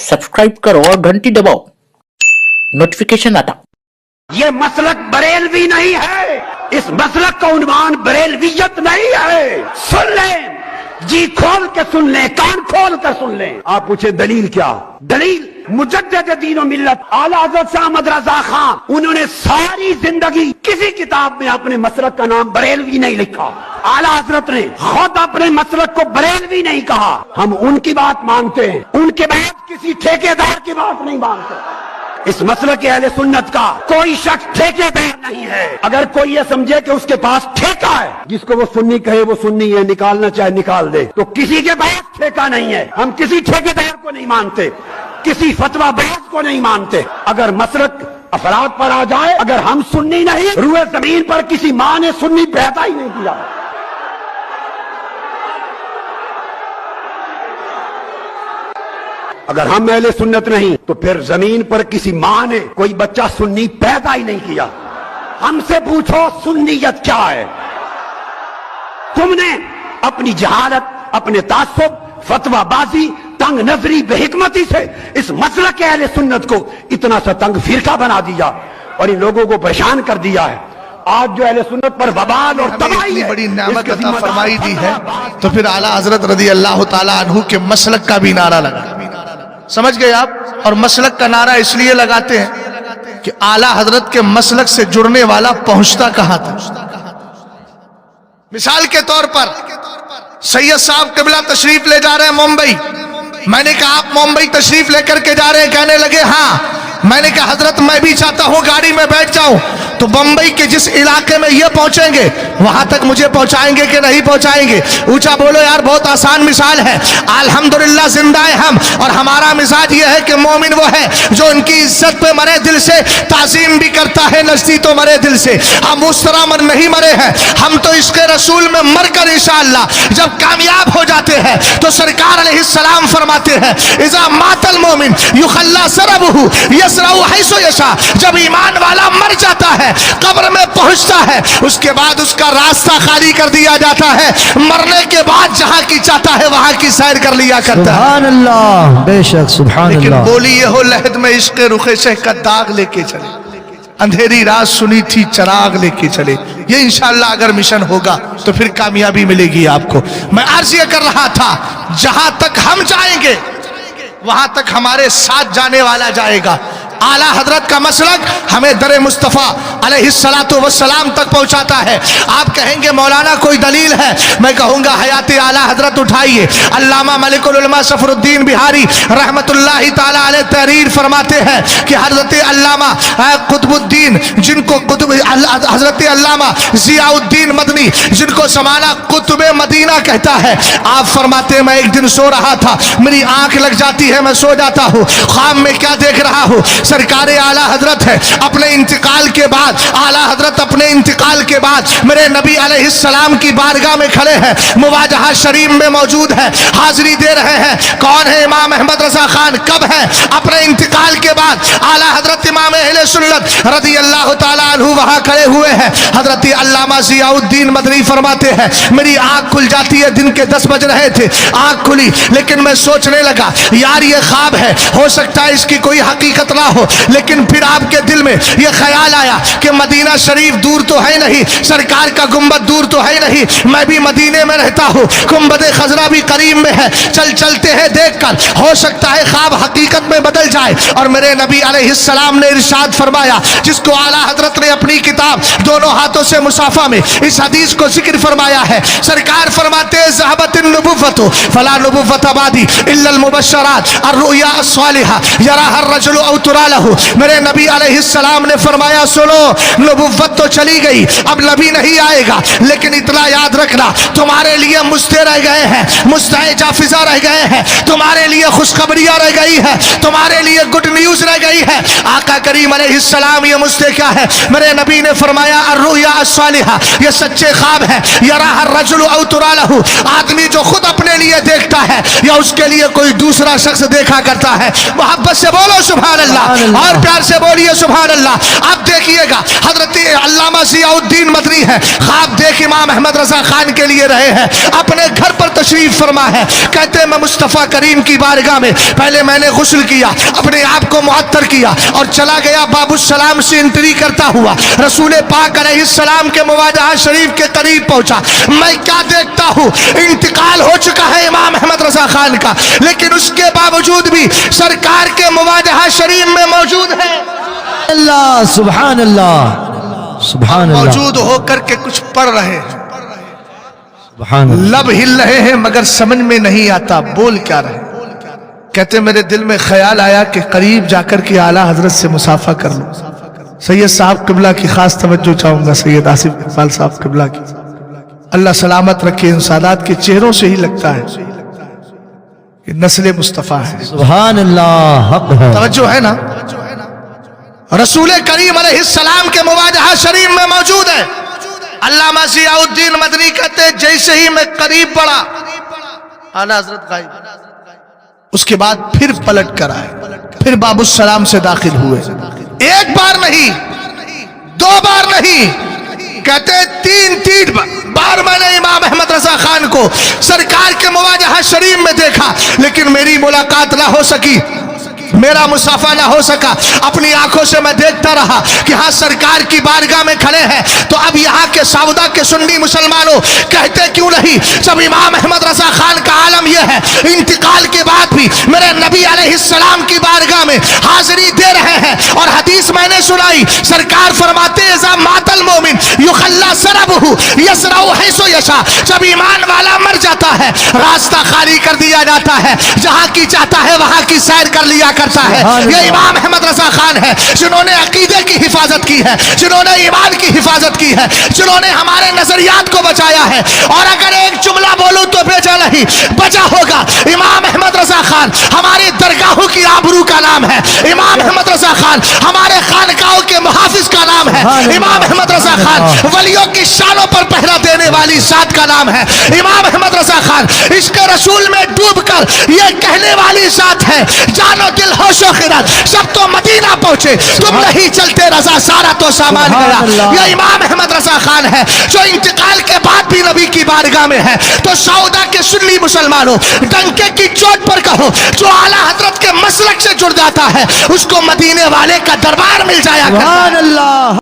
Subscribe करो और घंटी दबाओ, नोटिफिकेशन आता। ये मसलक बरेलवी नहीं है, इस मसलक का उन्वान बरेलवियत नहीं है। सुन लें, जी खोल के सुन लें, कान खोल कर सुन लें। आप पूछे दलील क्या? दलील मुजद्दिद दीन और मिल्लत आला हज़रत शाह अहमद रज़ा खान, उन्होंने सारी जिंदगी किसी किताब में अपने मसलक का नाम बरेलवी नहीं लिखा। आला हजरत ने खुद अपने मसलक को बरेलवी नहीं कहा। हम उनकी बात मानते हैं, उनके बाद किसी ठेकेदार की बात नहीं मानते। इस मसलक के अहले सुन्नत का कोई शख्स ठेकेदार नहीं है। अगर कोई ये समझे कि उसके पास ठेका है, जिसको वो सुन्नी कहे वो सुन्नी है, निकालना चाहे निकाल दे, तो किसी के पास ठेका नहीं है। हम किसी ठेकेदार को नहीं मानते, किसी फतवा बाज को नहीं मानते। अगर मसलक अफराद पर आ जाए, अगर हम सुन्नी नहीं, रूए जमीन पर किसी माँ ने सुन्नी पैदा ही नहीं किया। अगर हम अहले सुन्नत नहीं तो फिर जमीन पर किसी माँ ने कोई बच्चा सुन्नी पैदा ही नहीं किया। हमसे पूछो सुन्नियत क्या है? तुमने अपनी जहालत, अपने तासुब, फतवाबाजी, तंग नजरी, बेहिकमती से इस मसलक के अहले सुन्नत को इतना सा तंग फिरका बना दिया और इन लोगों को परेशान कर दिया है। आज जो अहले सुन्नत पर बवाल और तबाही है, बड़ी नेमत अता फरमाई दी है, तो फिर आला हजरत रज़ी अल्लाह ताला अन्हु के मसलक का भी नारा लगा। समझ गए आप? और मसलक का नारा इसलिए लगाते हैं कि आला हजरत के मसलक से जुड़ने वाला पहुंचता कहां था। मिसाल के तौर पर सैयद साहब क़िबला तशरीफ ले जा रहे हैं मुंबई। मैंने कहा आप मुंबई तशरीफ लेकर के जा रहे हैं? कहने लगे हाँ। मैंने कहा हजरत मैं भी चाहता हूं गाड़ी में बैठ जाऊं। तो बंबई के जिस इलाके में ये पहुंचेंगे वहां तक मुझे पहुंचाएंगे कि नहीं पहुंचाएंगे? ऊंचा बोलो यार, बहुत आसान मिसाल है। अल्हम्दुलिल्लाह जिंदा है हम, और हमारा मिजाज ये है कि मोमिन वो है जो उनकी इज्जत पे मरे दिल से, ताजीम भी करता है, नजदी तो मरे दिल से। हम उस तरह मर नहीं मरे हैं, हम तो इश्क़ रसूल में मरकर इंशाअल्लाह जब कामयाब हो जाते हैं तो सरकार अलैहिस्सलाम फरमाते हैं इज़ा मातल मोमिन युखल्ला सरबहु यसराउ हैसु यशा। जब ईमान वाला मर जाता है, कब्र में पहुंचता है, उसके बाद उसका रास्ता खाली कर दिया जाता है। मरने के बाद जहां की चाहता है वहां की सैर कर लिया करता है। सुभान अल्लाह, बेशक सुभान अल्लाह। लेकिन बोली ये हो लहद में इश्क़ रुखे शह का दाग लेके चले, अंधेरी रात सुनी थी चराग लेके चले। ये इंशाअल्लाह अगर मिशन होगा तो फिर कामयाबी मिलेगी आपको। मैं अर्ज ये कर रहा था, जहां तक हम जाएंगे वहां तक हमारे साथ जाने वाला जाएगा। आला हजरत का मसलक हमें दर मुस्तफ़ा अलैहिस्सलातु वस्सलाम तक पहुंचाता है। आप कहेंगे मौलाना कोई दलील है? मैं कहूंगा हयात आला हजरत उठाइए। अल्लामा मलिकुल उलमा सफरुद्दीन बिहारी रहमतुल्लाहि ताला अलैह तहरीर फरमाते हैं कि हजरत अल्लामा कुतुबुद्दीन, जिनको हजरत अल्लामा जियाउद्दीन मदनी, जिनको ज़माना कुतुब मदीना कहता है, आप फरमाते हैं मैं एक दिन सो रहा था, मेरी आंख लग जाती है, मैं सो जाता हूँ, ख्वाब में क्या देख रहा हूँ? सरकारे आला हजरत है। अपने इंतकाल के बाद आला हजरत अपने इंतकाल के बाद मेरे नबी अलैहिस्सलाम की बारगाह में खड़े हैं, मुवाजहा शरीफ में मौजूद है, हाजिरी दे रहे हैं। कौन है? इमाम अहमद रजा खान। कब है? अपने इंतकाल के बाद आला हजरत इमाम अहले सुन्नत रज़ी अल्लाह ताला अन्हु वहां खड़े हुए हैं। हजरत अल्लामा जियाउद्दीन मदनी फरमाते हैं मेरी आंख खुल जाती है, दिन के 10 बज रहे थे, आंख खुली, लेकिन मैं सोचने लगा यार ये ख्वाब है, हो सकता है इसकी कोई हकीकत ना हो। लेकिन फिर आपके दिल में यह ख्याल आया कि मदीना शरीफ दूर तो है नहीं, सरकार का गुंबद दूर तो है नहीं, मैं भी मदीने में रहता हूँ, गुंबद खजरा भी करीब में है, चल चलते हैं देखकर, हो सकता है ख्वाब हकीकत में बदल जाए। और मेरे नबी अलैहिस्सलाम ने इरशाद फरमाया, जिसको आला हजरत ने अपनी किताब दोनों हाथों से मुसाफा में इस हदीस को जिक्र फरमाया है। सरकार फरमाते हैं ज़हबतिन नुबुव्वतु फला नुबुव्वत बादी इल्लल मुबश्शरात अर्रुया अस्सालिहा यराहा अर्रजुलु औ तुरा लहू। मेरे नबी अलैहिस्सलाम ने फरमाया सुनो, नबुव्वत तो चली गई, अब नबी नहीं आएगा, लेकिन इतना याद रखना तुम्हारे लिए मुस्ते रह गए हैं, मुस्ताए जाफिजा रह गए हैं, तुम्हारे लिए खुशखबरियां रह गई है, तुम्हारे लिए गुड न्यूज रह गई है। आका करीम अलैहिस्सलाम ये मुस्ते क्या है? मेरे नबी ने फरमाया अर्रुया अस्सालिहा, ये सच्चे ख्वाब है, यराहा अर्रजुलु औ तुरा लहू। आदमी जो खुद अपने लिए देखता है या उसके लिए कोई दूसरा शख्स देखा करता है। मोहब्बत से बोलो सुभान अल्लाह, और प्यार से बोलिए सुभान अल्लाह। अब देखिएगा گا. حضرت علامہ ضیاءالدین مدنی ہے, خواب دیکھ امام احمد رضا خان کے لیے رہے ہیں, اپنے گھر پر تشریف فرما ہے. کہتے ہیں میں مصطفیٰ کریم کی بارگاہ میں پہلے میں نے غسل کیا, اپنے آپ کو معطر کیا اور چلا گیا باب السلام سے انٹری کرتا ہوا رسول پاک علیہ السلام کے مواجہہ شریف کے قریب پہنچا. میں کیا دیکھتا ہوں, انتقال ہو چکا ہے امام احمد رضا خان کا, لیکن اس کے باوجود بھی سرکار کے مواجہہ شریف میں موجود ہے. اللہ سبحان اللہ سبحان اللہ موجود ہو کر کے کچھ پڑھ رہے ہیں, سبحان اللہ. لب ہل رہے ہیں مگر سمجھ میں نہیں آتا بول کیا رہے. کہتے میرے دل میں خیال آیا کہ قریب جا کر کے اعلیٰ حضرت سے مصافحہ کر لوں. سید صاحب قبلہ کی خاص توجہ چاہوں گا, سید آصف اقبال صاحب قبلہ کی, اللہ سلامت رکھے. ان سادات کے چہروں سے ہی لگتا ہے کہ نسل مصطفیٰ ہے. سبحان اللہ حق ہے. توجہ ہے نا. رسول کریم علیہ السلام کے مواجہہ شریف میں موجود ہے. علامہ ضیاءالدین مدنی کہتے جیسے ہی میں قریب پڑا اعلیٰ حضرت غائب. اس کے بعد پھر پلٹ کر آئے, پھر باب السلام سے داخل ہوئے. ایک بار نہیں, دو بار نہیں, کہتے تین بار میں نے امام احمد رضا خان کو سرکار کے مواجہہ شریف میں دیکھا, لیکن میری ملاقات نہ ہو سکی, میرا مصافحہ نہ ہو سکا. اپنی آنکھوں سے میں دیکھتا رہا کہ ہاں سرکار کی بارگاہ میں کھڑے ہیں. تو اب یہاں کے سعودہ کے سنی مسلمانوں کہتے کیوں نہیں, جب امام احمد رضا خان کا عالم یہ ہے انتقال کے بعد بھی میرے نبی علیہ السلام کی بارگاہ میں حاضری دے رہے ہیں. اور حدیث میں نے سنائی, سرکار فرماتے اذا مات المومن یخلی سربہ یسرع حیث یشاء, جب ایمان والا مر جاتا ہے راستہ خالی کر دیا جاتا ہے, جہاں کی چاہتا ہے وہاں کی سیر کر لیا کرتا ہے. یہ امام احمد رضا خان ہے جنہوں نے عقیدے کی حفاظت کی ہے, جنہوں نے ایمان کی حفاظت کی ہے, جنہوں نے ہمارے نظریات کو بچایا ہے. اور اگر ایک جملہ بولوں تو بھیجا نہیں بچا ہوگا. امام احمد رضا خان ہماری درگاہوں کی آبرو کا نام ہے. امام احمد رضا خان ہمارے خانقاہوں کے محافظ کا نام ہے. امام احمد رضا خان ولیوں کی شانوں پر پہرا دینے والی ذات کا نام ہے. امام احمد رضا خان عشق رسول میں ڈوب کر یہ کہنے والی ذات ہے جانو دل ہوش و خرد سب تو مدینہ پہنچے, تم نہیں چلتے رضا سارا تو سامان گیا. یہ امام احمد رضا خان ہے جو انتقال کے بعد بھی نبی کی بارگاہ میں ہے. تو سعودہ کے سنی مسلمانوں ڈنکے کی چوٹ پر کہو, جو اعلیٰ حضرت کے مسلک سے جڑ جاتا ہے اس کو مدینے والے کا دربار مل جایا کرتا ہے. سبحان اللہ.